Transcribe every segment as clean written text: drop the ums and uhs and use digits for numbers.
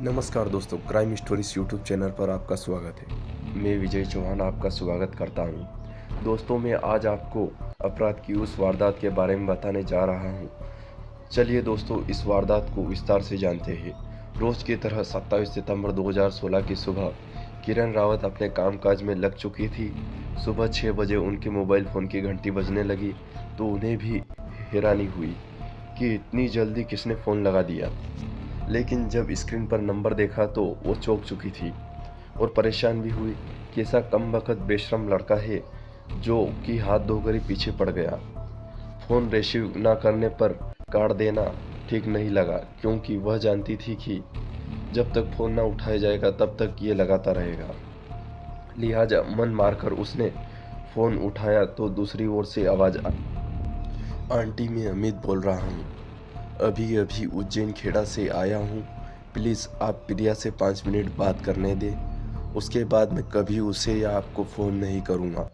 नमस्कार दोस्तों, crime stories YouTube channel पर आपका स्वागत है। मैं विजय चौहान आपका स्वागत करता हूं। दोस्तों, मैं आज आपको अपराध की उस वारदात के बारे में बताने जा रहा हूं। चलिए दोस्तों, इस वारदात को विस्तार से जानते हैं। रोज की तरह 27 सितंबर 2016 की सुबह किरण रावत अपने कामकाज में लग चुकी थी। सुबह 6 बजे उनके मोबाइल फ़ोन की घंटी बजने लगी तो उन्हें भी हैरानी हुई कि इतनी जल्दी किसने फ़ोन लगा दिया। लेकिन जब स्क्रीन पर नंबर देखा तो वो चौंक चुकी थी और परेशान भी हुई कि ऐसा कमबख्त बेशरम लड़का है जो कि हाथ धोकर ही पीछे पड़ गया। फ़ोन रिसीव न करने पर काट देना ठीक नहीं लगा, क्योंकि वह जानती थी कि जब तक फ़ोन ना उठाया जाएगा तब तक ये लगाता रहेगा। लिहाजा मन मारकर उसने फ़ोन उठाया तो दूसरी ओर से आवाज़ आई, आंटी, मैं अमित बोल रहा हूँ। अभी अभी उज्जैन खेड़ा से आया हूँ। प्लीज़ आप प्रिया से 5 मिनट बात करने दें। उसके बाद मैं कभी उसे या आपको फ़ोन नहीं करूँगा।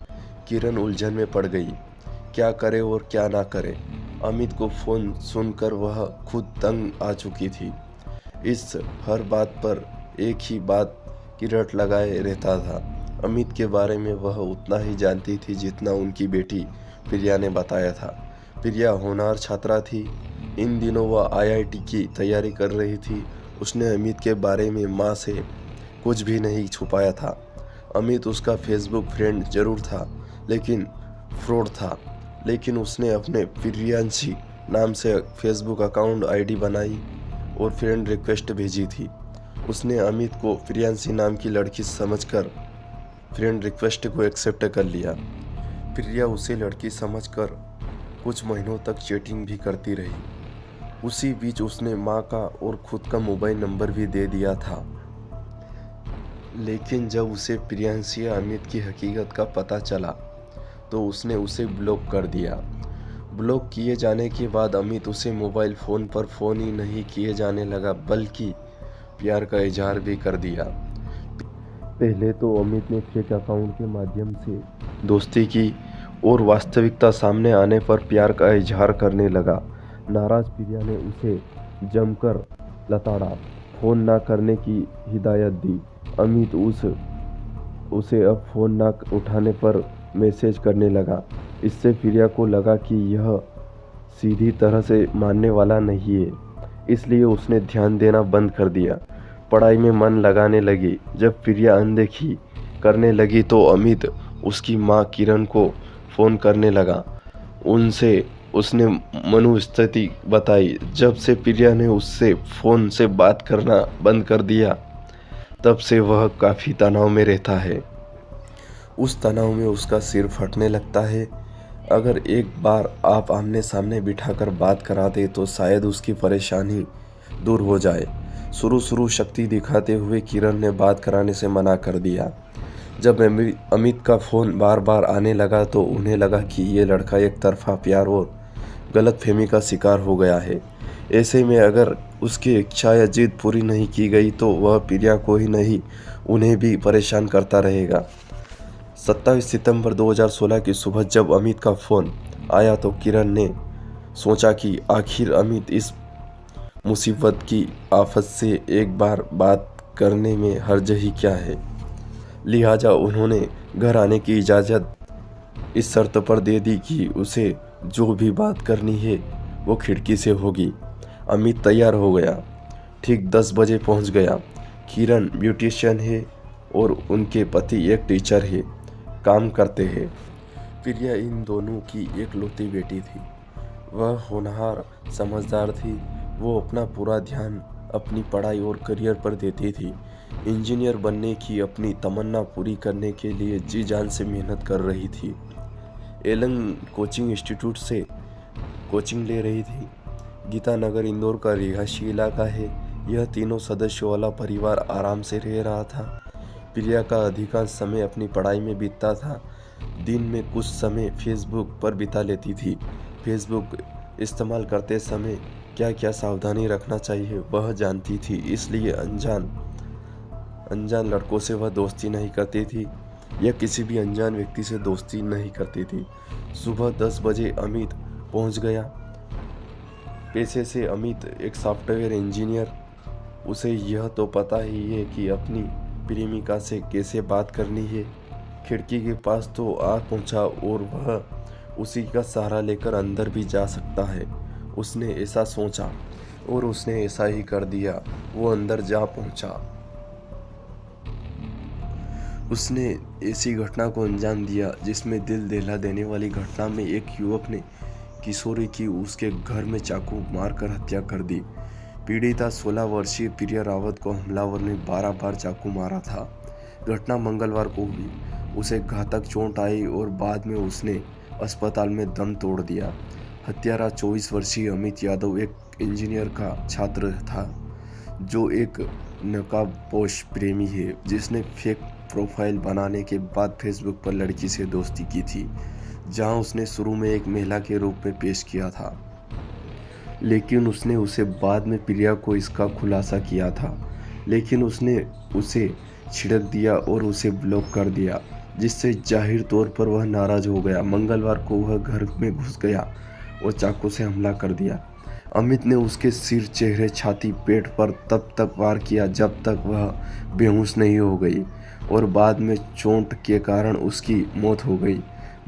किरण उलझन में पड़ गई, क्या करे और क्या ना करे। अमित को फ़ोन सुनकर वह खुद तंग आ चुकी थी। इस हर बात पर एक ही बात की रट लगाए रहता था। अमित के बारे में वह उतना ही जानती थी जितना उनकी बेटी प्रिया ने बताया था। प्रिया होनहार छात्रा थी। इन दिनों वह आईआईटी की तैयारी कर रही थी। उसने अमित के बारे में माँ से कुछ भी नहीं छुपाया था। अमित उसका फेसबुक फ्रेंड जरूर था, लेकिन फ्रॉड था। लेकिन उसने अपने प्रियांशी नाम से फेसबुक अकाउंट आईडी बनाई और फ्रेंड रिक्वेस्ट भेजी थी। उसने अमित को प्रियांशी नाम की लड़की समझकर फ्रेंड रिक्वेस्ट को एक्सेप्ट कर लिया। प्रिया उसे लड़की समझकर कुछ महीनों तक चैटिंग भी करती रही। उसी बीच उसने माँ का और खुद का मोबाइल नंबर भी दे दिया था। लेकिन जब उसे प्रियांशी अमित की हकीकत का पता चला तो उसने उसे ब्लॉक कर दिया। ब्लॉक किए जाने के बाद अमित उसे मोबाइल फ़ोन पर फ़ोन ही नहीं किए जाने लगा, बल्कि प्यार का इजहार भी कर दिया। पहले तो अमित ने फेक अकाउंट के माध्यम से दोस्ती की और वास्तविकता सामने आने पर प्यार का इजहार करने लगा। नाराज प्रिया ने उसे जमकर लताड़ा, फ़ोन ना करने की हिदायत दी। अमित उसे अब फ़ोन ना उठाने पर मैसेज करने लगा। इससे प्रिया को लगा कि यह सीधी तरह से मानने वाला नहीं है, इसलिए उसने ध्यान देना बंद कर दिया। पढ़ाई में मन लगाने लगी। जब प्रिया अनदेखी करने लगी तो अमित उसकी माँ किरण को फ़ोन करने लगा। उसने मनोस्थिति बताई। जब से प्रिया ने उससे फ़ोन से बात करना बंद कर दिया, तब से वह काफ़ी तनाव में रहता है। उस तनाव में उसका सिर फटने लगता है। अगर एक बार आप आमने सामने बिठाकर बात करा दे तो शायद उसकी परेशानी दूर हो जाए। शुरू शक्ति दिखाते हुए किरण ने बात कराने से मना कर दिया। जब अमित का फ़ोन बार बार आने लगा तो उन्हें लगा कि ये लड़का एक तरफा प्यार और गलतफहमी का शिकार हो गया है। ऐसे में अगर उसकी इच्छा या जिद पूरी नहीं की गई तो वह प्रिया को ही नहीं, उन्हें भी परेशान करता रहेगा। 27 सितंबर 2016 की सुबह जब अमित का फ़ोन आया तो किरण ने सोचा कि आखिर अमित इस मुसीबत की आफत से एक बार बात करने में हर्ज ही क्या है। लिहाजा उन्होंने घर आने की इजाज़त इस शर्त पर दे दी कि उसे जो भी बात करनी है वो खिड़की से होगी। अमित तैयार हो गया, ठीक 10 बजे पहुंच गया। किरण ब्यूटिशियन है और उनके पति एक टीचर है, काम करते हैं। प्रिया इन दोनों की एकलौती बेटी थी। वह होनहार समझदार थी। वो अपना पूरा ध्यान अपनी पढ़ाई और करियर पर देती थी। इंजीनियर बनने की अपनी तमन्ना पूरी करने के लिए जी जान से मेहनत कर रही थी। एलन कोचिंग इंस्टीट्यूट से कोचिंग ले रही थी। गीतानगर इंदौर का रिहायशी इलाका है। यह तीनों सदस्यों वाला परिवार आराम से रह रहा था। प्रिया का अधिकांश समय अपनी पढ़ाई में बीतता था। दिन में कुछ समय फेसबुक पर बिता लेती थी। फेसबुक इस्तेमाल करते समय क्या क्या सावधानी रखना चाहिए वह जानती थी, इसलिए अनजान लड़कों से वह दोस्ती नहीं करती थी या किसी भी अनजान व्यक्ति से दोस्ती नहीं करती थी। सुबह 10 बजे अमित पहुंच गया। पेशे से अमित एक सॉफ्टवेयर इंजीनियर उसे यह तो पता ही है कि अपनी प्रेमिका से कैसे बात करनी है। खिड़की के पास तो आ पहुंचा और वह उसी का सहारा लेकर अंदर भी जा सकता है। उसने ऐसा सोचा और उसने ऐसा ही कर दिया। वो अंदर जा पहुंचा। उसने ऐसी घटना को अंजाम दिया जिसमें दिल दहला देने वाली घटना में एक युवक ने किशोरी की उसके घर में चाकू मारकर हत्या कर दी। पीड़िता 16 वर्षीय प्रिया रावत को हमलावर ने 12 बार चाकू मारा था। घटना मंगलवार को हुई। उसे घातक चोट आई और बाद में उसने अस्पताल में दम तोड़ दिया। हत्यारा 24 वर्षीय अमित यादव एक इंजीनियर का छात्र था जो एक नकाबपोश प्रेमी है जिसने फेक प्रोफाइल बनाने के बाद फेसबुक पर लड़की से दोस्ती की थी, जहां उसने शुरू में एक महिला के रूप में पेश किया था, लेकिन उसने उसे बाद में प्रिया को इसका खुलासा किया था। लेकिन उसने उसे छिड़क दिया और उसे ब्लॉक कर दिया, जिससे जाहिर तौर पर वह नाराज हो गया। मंगलवार को वह घर में घुस गया और चाकू से हमला कर दिया। अमित ने उसके सिर, चेहरे, छाती, पेट पर तब तक वार किया जब तक वह बेहोश नहीं हो गई और बाद में चोट के कारण उसकी मौत हो गई।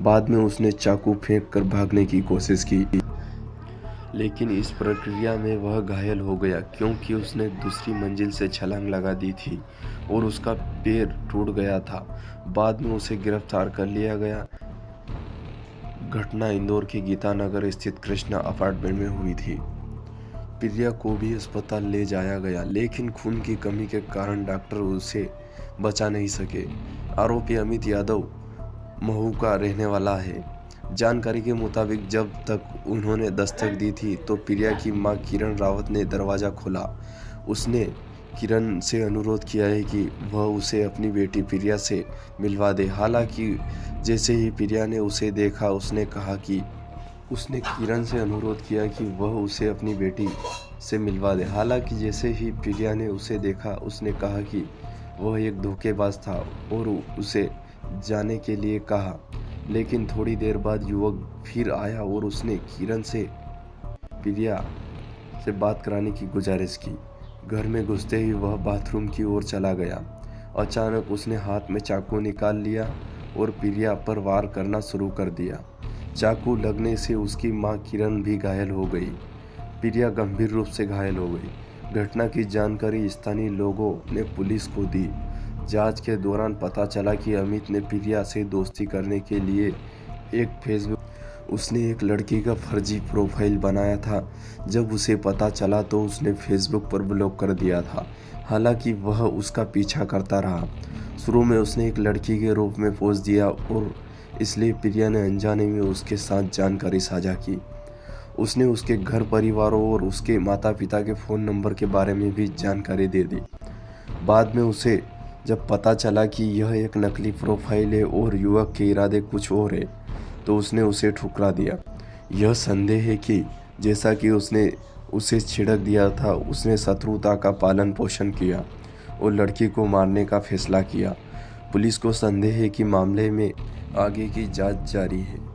बाद में उसने चाकू फेंक कर भागने की कोशिश की, लेकिन इस प्रक्रिया में वह घायल हो गया क्योंकि उसने दूसरी मंजिल से छलांग लगा दी थी और उसका पैर टूट गया था। बाद में उसे गिरफ्तार कर लिया गया। घटना इंदौर के गीतानगर स्थित कृष्णा अपार्टमेंट में हुई थी। प्रिया को भी अस्पताल ले जाया गया, लेकिन खून की कमी के कारण डॉक्टर उसे बचा नहीं सके। आरोपी अमित यादव महू का रहने वाला है। जानकारी के मुताबिक जब तक उन्होंने दस्तक दी थी तो प्रिया की मां किरण रावत ने दरवाज़ा खोला। उसने किरण से अनुरोध किया है कि वह उसे अपनी बेटी प्रिया से मिलवा दे। हालांकि जैसे ही प्रिया ने उसे देखा उसने किरण से अनुरोध किया कि वह उसे अपनी बेटी से मिलवा दे। हालांकि जैसे ही प्रिया ने उसे देखा उसने कहा कि वह एक धोखेबाज था और उसे जाने के लिए कहा। लेकिन थोड़ी देर बाद युवक फिर आया और उसने किरण से प्रिया से बात कराने की गुजारिश की। घर में घुसते ही वह बाथरूम की ओर चला गया। अचानक उसने हाथ में चाकू निकाल लिया और प्रिया पर वार करना शुरू कर दिया। चाकू लगने से उसकी मां किरण भी घायल हो गई। प्रिया गंभीर रूप से घायल हो गई। घटना की जानकारी स्थानीय लोगों ने पुलिस को दी। जांच के दौरान पता चला कि अमित ने प्रिया से दोस्ती करने के लिए उसने एक लड़की का फर्जी प्रोफाइल बनाया था। जब उसे पता चला तो उसने फेसबुक पर ब्लॉक कर दिया था। हालांकि वह उसका पीछा करता रहा। शुरू में उसने एक लड़की के रूप में पोज दिया और इसलिए प्रिया ने अनजाने में उसके साथ जानकारी साझा की। उसने उसके घर परिवारों और उसके माता पिता के फ़ोन नंबर के बारे में भी जानकारी दे दी। बाद में उसे जब पता चला कि यह एक नकली प्रोफाइल है और युवक के इरादे कुछ और है तो उसने उसे ठुकरा दिया। यह संदेह है कि जैसा कि उसने उसे छिड़क दिया था, उसने शत्रुता का पालन पोषण किया और लड़की को मारने का फैसला किया। पुलिस को संदेह है कि मामले में आगे की जांच जारी है।